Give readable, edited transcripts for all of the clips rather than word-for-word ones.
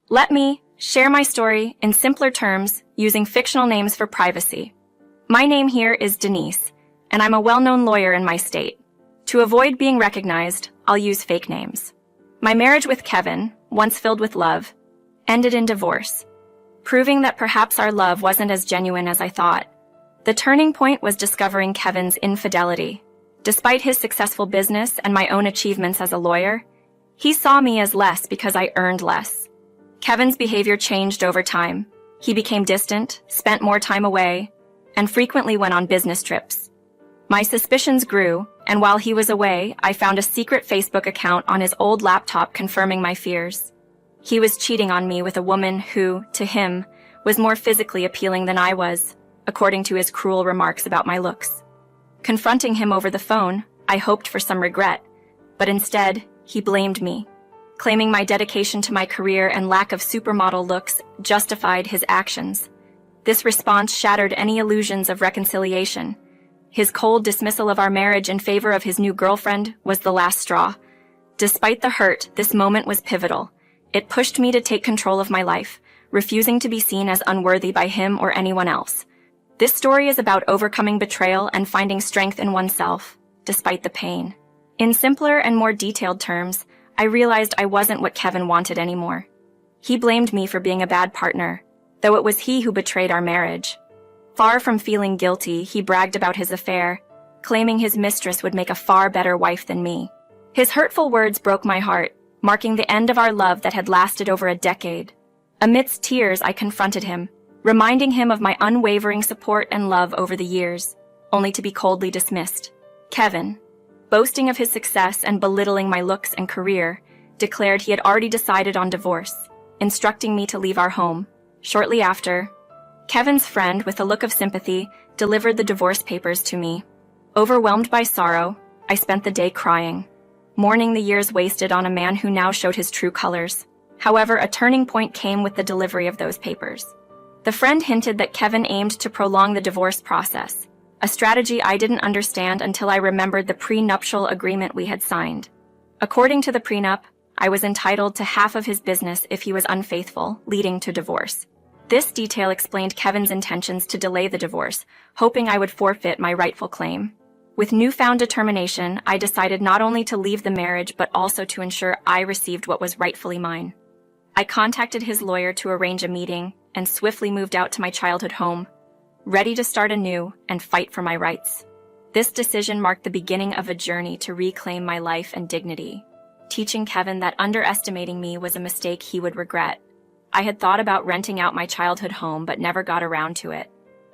Let me share my story in simpler terms using fictional names for privacy. My name here is Denise, and I'm a well-known lawyer in my state. To avoid being recognized, I'll use fake names. My marriage with Kevin, once filled with love, ended in divorce, proving that perhaps our love wasn't as genuine as I thought. The turning point was discovering Kevin's infidelity. Despite his successful business and my own achievements as a lawyer, he saw me as less because I earned less. Kevin's behavior changed over time. He became distant, spent more time away, and frequently went on business trips. My suspicions grew, and while he was away, I found a secret Facebook account on his old laptop confirming my fears. He was cheating on me with a woman who, to him, was more physically appealing than I was, according to his cruel remarks about my looks. Confronting him over the phone, I hoped for some regret, but instead, he blamed me, claiming my dedication to my career and lack of supermodel looks justified his actions. This response shattered any illusions of reconciliation. His cold dismissal of our marriage in favor of his new girlfriend was the last straw. Despite the hurt, this moment was pivotal. It pushed me to take control of my life, refusing to be seen as unworthy by him or anyone else. This story is about overcoming betrayal and finding strength in oneself, despite the pain. In simpler and more detailed terms, I realized I wasn't what Kevin wanted anymore. He blamed me for being a bad partner, though it was he who betrayed our marriage. Far from feeling guilty, he bragged about his affair, claiming his mistress would make a far better wife than me. His hurtful words broke my heart, marking the end of our love that had lasted over a decade. Amidst tears, I confronted him, reminding him of my unwavering support and love over the years, only to be coldly dismissed. Kevin, boasting of his success and belittling my looks and career, declared he had already decided on divorce, instructing me to leave our home. Shortly after, Kevin's friend, with a look of sympathy, delivered the divorce papers to me. Overwhelmed by sorrow, I spent the day crying, mourning the years wasted on a man who now showed his true colors. However, a turning point came with the delivery of those papers. The friend hinted that Kevin aimed to prolong the divorce process, a strategy I didn't understand until I remembered the prenuptial agreement we had signed. According to the prenup, I was entitled to half of his business if he was unfaithful, leading to divorce. This detail explained Kevin's intentions to delay the divorce, hoping I would forfeit my rightful claim. With newfound determination, I decided not only to leave the marriage but also to ensure I received what was rightfully mine. I contacted his lawyer to arrange a meeting and swiftly moved out to my childhood home, ready to start anew and fight for my rights. This decision marked the beginning of a journey to reclaim my life and dignity, teaching Kevin that underestimating me was a mistake he would regret. I had thought about renting out my childhood home but never got around to it.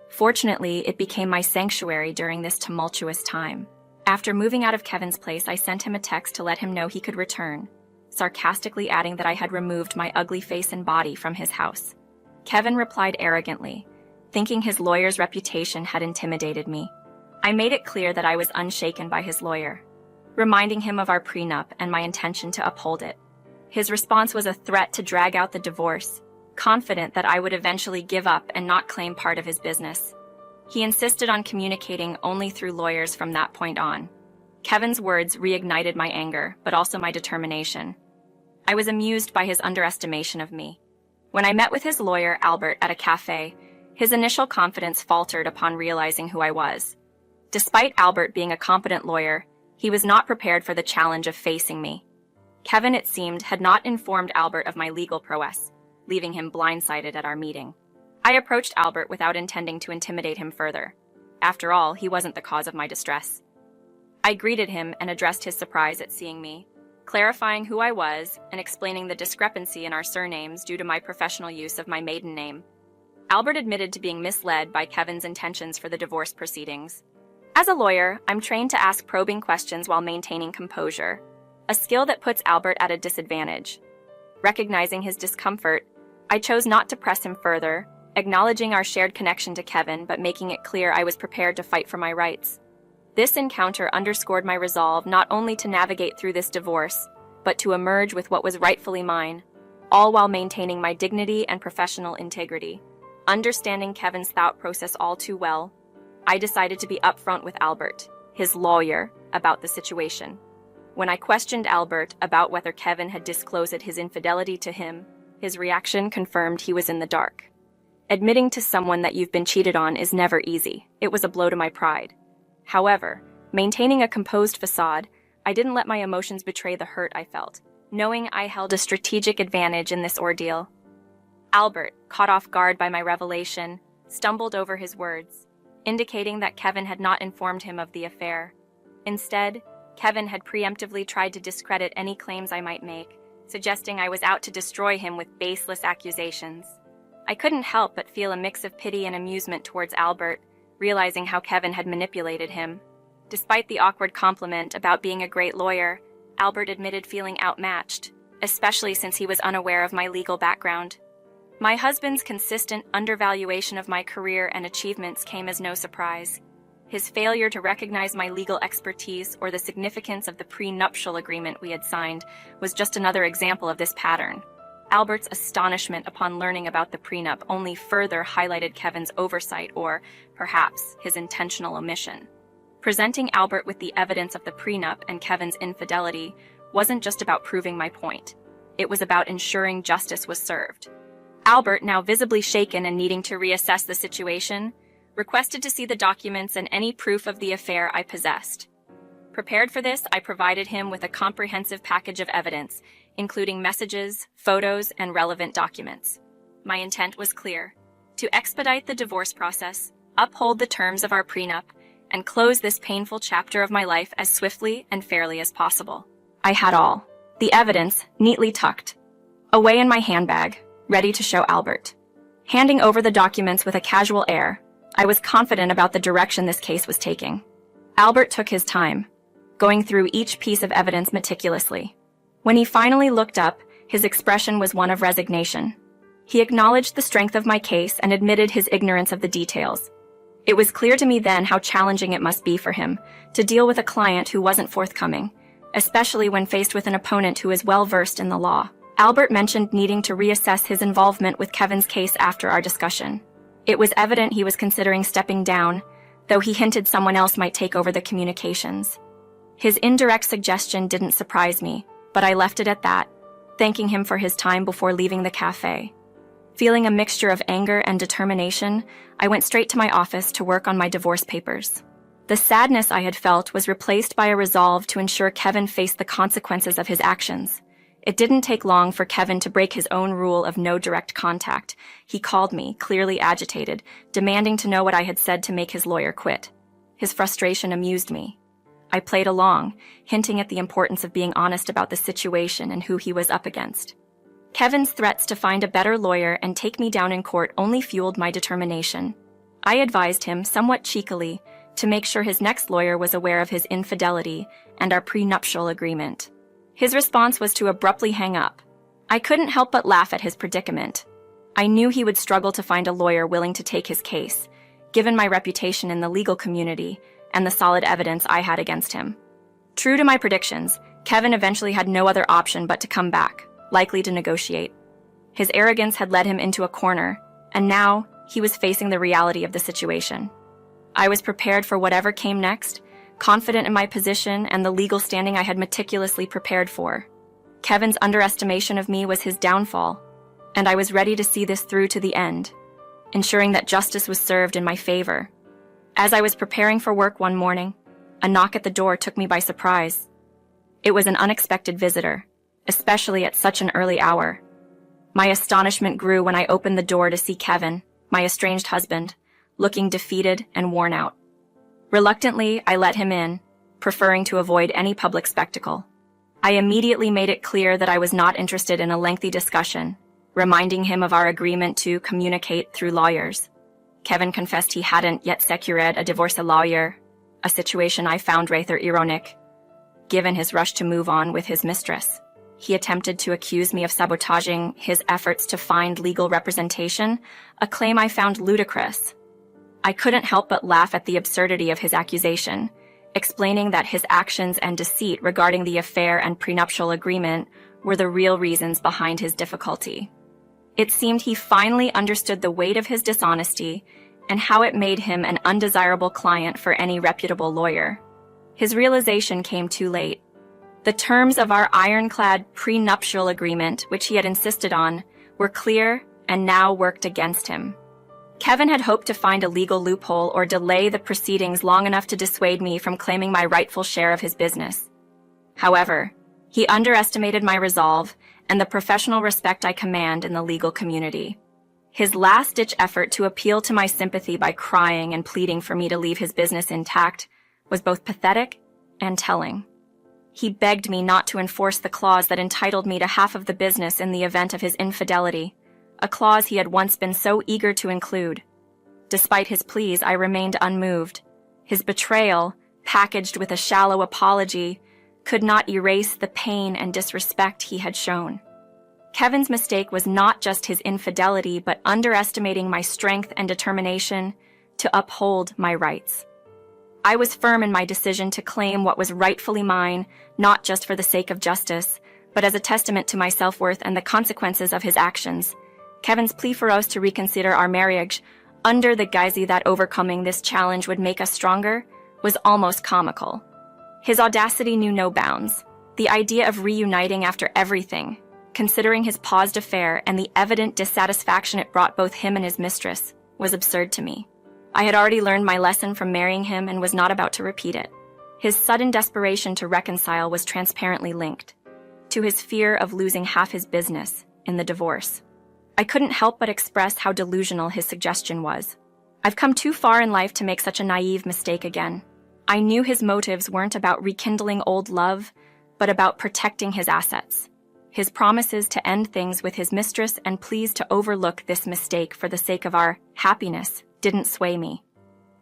Fortunately, it became my sanctuary during this tumultuous time. After moving out of Kevin's place, I sent him a text to let him know he could return, sarcastically adding that I had removed my ugly face and body from his house. Kevin replied arrogantly, thinking his lawyer's reputation had intimidated me. I made it clear that I was unshaken by his lawyer, reminding him of our prenup and my intention to uphold it. His response was a threat to drag out the divorce, confident that I would eventually give up and not claim part of his business. He insisted on communicating only through lawyers from that point on. Kevin's words reignited my anger, but also my determination. I was amused by his underestimation of me. When I met with his lawyer, Albert, at a cafe, his initial confidence faltered upon realizing who I was. Despite Albert being a competent lawyer, he was not prepared for the challenge of facing me. Kevin, it seemed, had not informed Albert of my legal prowess, leaving him blindsided at our meeting. I approached Albert without intending to intimidate him further. After all, he wasn't the cause of my distress. I greeted him and addressed his surprise at seeing me, clarifying who I was and explaining the discrepancy in our surnames due to my professional use of my maiden name. Albert admitted to being misled by Kevin's intentions for the divorce proceedings. As a lawyer, I'm trained to ask probing questions while maintaining composure, a skill that puts Albert at a disadvantage. Recognizing his discomfort, I chose not to press him further, acknowledging our shared connection to Kevin but making it clear I was prepared to fight for my rights. This encounter underscored my resolve not only to navigate through this divorce, but to emerge with what was rightfully mine, all while maintaining my dignity and professional integrity. Understanding Kevin's thought process all too well, I decided to be upfront with Albert, his lawyer, about the situation. When I questioned Albert about whether Kevin had disclosed his infidelity to him, His reaction confirmed he was in the dark. Admitting to someone that you've been cheated on is never easy. It was a blow to my pride. However, maintaining a composed facade, I didn't let my emotions betray the hurt I felt, knowing I held a strategic advantage in this ordeal. Albert, caught off guard by my revelation, stumbled over his words, indicating that Kevin had not informed him of the affair. Instead, Kevin had preemptively tried to discredit any claims I might make, suggesting I was out to destroy him with baseless accusations. I couldn't help but feel a mix of pity and amusement towards Albert, realizing how Kevin had manipulated him. Despite the awkward compliment about being a great lawyer, Albert admitted feeling outmatched, especially since he was unaware of my legal background. My husband's consistent undervaluation of my career and achievements came as no surprise. His failure to recognize my legal expertise or the significance of the prenuptial agreement we had signed was just another example of this pattern. Albert's astonishment upon learning about the prenup only further highlighted Kevin's oversight or, perhaps, his intentional omission. Presenting Albert with the evidence of the prenup and Kevin's infidelity wasn't just about proving my point. It was about ensuring justice was served. Albert, now visibly shaken and needing to reassess the situation, requested to see the documents and any proof of the affair I possessed. Prepared for this, I provided him with a comprehensive package of evidence, including messages, photos, and relevant documents. My intent was clear: to expedite the divorce process, uphold the terms of our prenup, and close this painful chapter of my life as swiftly and fairly as possible. I had all the evidence neatly tucked away in my handbag, ready to show Albert. Handing over the documents with a casual air, I was confident about the direction this case was taking. Albert took his time, going through each piece of evidence meticulously. When he finally looked up, his expression was one of resignation. He acknowledged the strength of my case and admitted his ignorance of the details. It was clear to me then how challenging it must be for him to deal with a client who wasn't forthcoming, especially when faced with an opponent who is well-versed in the law. Albert mentioned needing to reassess his involvement with Kevin's case after our discussion. It was evident he was considering stepping down, though he hinted someone else might take over the communications. His indirect suggestion didn't surprise me, but I left it at that, thanking him for his time before leaving the cafe. Feeling a mixture of anger and determination, I went straight to my office to work on my divorce papers. The sadness I had felt was replaced by a resolve to ensure Kevin faced the consequences of his actions. It didn't take long for Kevin to break his own rule of no direct contact. He called me, clearly agitated, demanding to know what I had said to make his lawyer quit. His frustration amused me. I played along, hinting at the importance of being honest about the situation and who he was up against. Kevin's threats to find a better lawyer and take me down in court only fueled my determination. I advised him, somewhat cheekily, to make sure his next lawyer was aware of his infidelity and our prenuptial agreement. His response was to abruptly hang up. I couldn't help but laugh at his predicament. I knew he would struggle to find a lawyer willing to take his case, given my reputation in the legal community and the solid evidence I had against him. True to my predictions, Kevin eventually had no other option but to come back, likely to negotiate. His arrogance had led him into a corner, and now he was facing the reality of the situation. I was prepared for whatever came next, confident in my position and the legal standing I had meticulously prepared for. Kevin's underestimation of me was his downfall, and I was ready to see this through to the end, ensuring that justice was served in my favor. As I was preparing for work one morning, a knock at the door took me by surprise. It was an unexpected visitor, especially at such an early hour. My astonishment grew when I opened the door to see Kevin, my estranged husband, looking defeated and worn out. Reluctantly, I let him in, preferring to avoid any public spectacle. I immediately made it clear that I was not interested in a lengthy discussion, reminding him of our agreement to communicate through lawyers. Kevin confessed he hadn't yet secured a divorce lawyer, a situation I found rather ironic, given his rush to move on with his mistress. He attempted to accuse me of sabotaging his efforts to find legal representation, a claim I found ludicrous. I couldn't help but laugh at the absurdity of his accusation, explaining that his actions and deceit regarding the affair and prenuptial agreement were the real reasons behind his difficulty. It seemed he finally understood the weight of his dishonesty and how it made him an undesirable client for any reputable lawyer. His realization came too late. The terms of our ironclad prenuptial agreement, which he had insisted on, were clear and now worked against him. Kevin had hoped to find a legal loophole or delay the proceedings long enough to dissuade me from claiming my rightful share of his business. However, he underestimated my resolve and the professional respect I command in the legal community. His last-ditch effort to appeal to my sympathy by crying and pleading for me to leave his business intact was both pathetic and telling. He begged me not to enforce the clause that entitled me to half of the business in the event of his infidelity, a clause he had once been so eager to include. Despite his pleas, I remained unmoved. His betrayal, packaged with a shallow apology, could not erase the pain and disrespect he had shown. Kevin's mistake was not just his infidelity, but underestimating my strength and determination to uphold my rights. I was firm in my decision to claim what was rightfully mine, not just for the sake of justice, but as a testament to my self-worth and the consequences of his actions. Kevin's plea for us to reconsider our marriage, under the guise that overcoming this challenge would make us stronger, was almost comical. His audacity knew no bounds. The idea of reuniting after everything, considering his paused affair and the evident dissatisfaction it brought both him and his mistress, was absurd to me. I had already learned my lesson from marrying him and was not about to repeat it. His sudden desperation to reconcile was transparently linked to his fear of losing half his business in the divorce. I couldn't help but express how delusional his suggestion was. I've come too far in life to make such a naive mistake again. I knew his motives weren't about rekindling old love, but about protecting his assets. His promises to end things with his mistress and pleas to overlook this mistake for the sake of our happiness didn't sway me.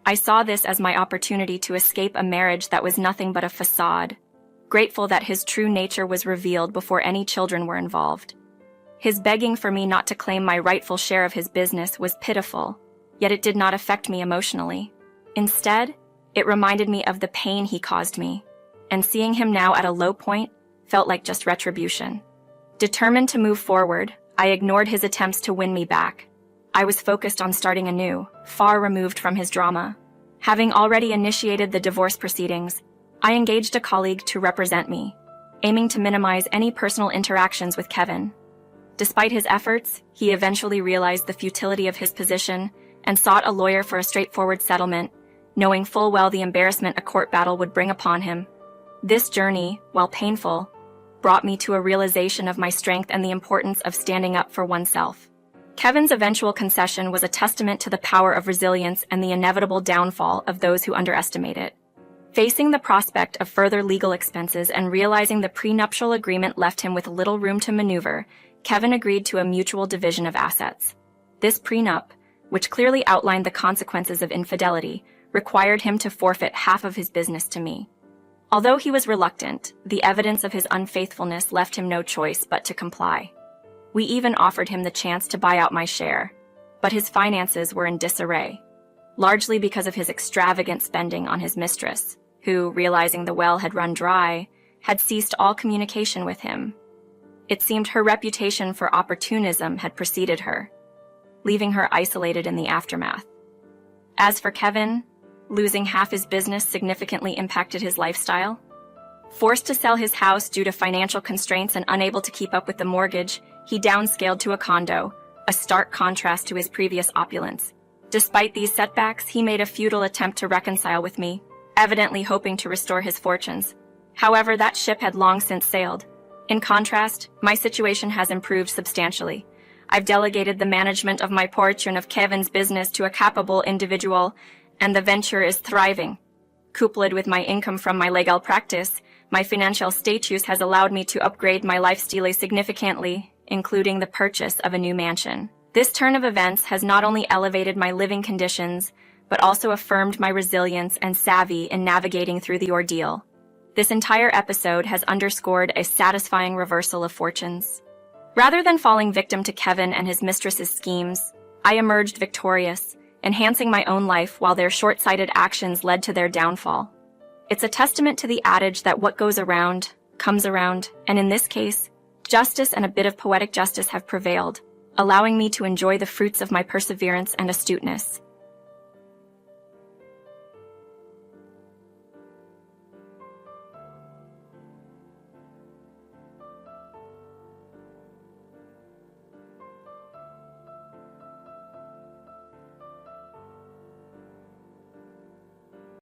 I saw this as my opportunity to escape a marriage that was nothing but a facade, grateful that his true nature was revealed before any children were involved. His begging for me not to claim my rightful share of his business was pitiful, yet it did not affect me emotionally. Instead, it reminded me of the pain he caused me, and seeing him now at a low point felt like just retribution. Determined to move forward, I ignored his attempts to win me back. I was focused on starting anew, far removed from his drama. Having already initiated the divorce proceedings, I engaged a colleague to represent me, aiming to minimize any personal interactions with Kevin. Despite his efforts, he eventually realized the futility of his position and sought a lawyer for a straightforward settlement, knowing full well the embarrassment a court battle would bring upon him. This journey, while painful, brought me to a realization of my strength and the importance of standing up for oneself. Kevin's eventual concession was a testament to the power of resilience and the inevitable downfall of those who underestimate it. Facing the prospect of further legal expenses and realizing the prenuptial agreement left him with little room to maneuver, Kevin agreed to a mutual division of assets. This prenup, which clearly outlined the consequences of infidelity, required him to forfeit half of his business to me. Although he was reluctant, the evidence of his unfaithfulness left him no choice but to comply. We even offered him the chance to buy out my share, but his finances were in disarray, largely because of his extravagant spending on his mistress, who, realizing the well had run dry, had ceased all communication with him. It seemed her reputation for opportunism had preceded her, leaving her isolated in the aftermath. As for Kevin, losing half his business significantly impacted his lifestyle. Forced to sell his house due to financial constraints and unable to keep up with the mortgage, he downscaled to a condo, a stark contrast to his previous opulence. Despite these setbacks, he made a futile attempt to reconcile with me, evidently hoping to restore his fortunes. However, that ship had long since sailed. In contrast, my situation has improved substantially. I've delegated the management of my portion of Kevin's business to a capable individual, and the venture is thriving. Coupled with my income from my legal practice, my financial status has allowed me to upgrade my lifestyle significantly, including the purchase of a new mansion. This turn of events has not only elevated my living conditions, but also affirmed my resilience and savvy in navigating through the ordeal. This entire episode has underscored a satisfying reversal of fortunes. Rather than falling victim to Kevin and his mistress's schemes, I emerged victorious, enhancing my own life while their short-sighted actions led to their downfall. It's a testament to the adage that what goes around comes around, and in this case, justice and a bit of poetic justice have prevailed, allowing me to enjoy the fruits of my perseverance and astuteness.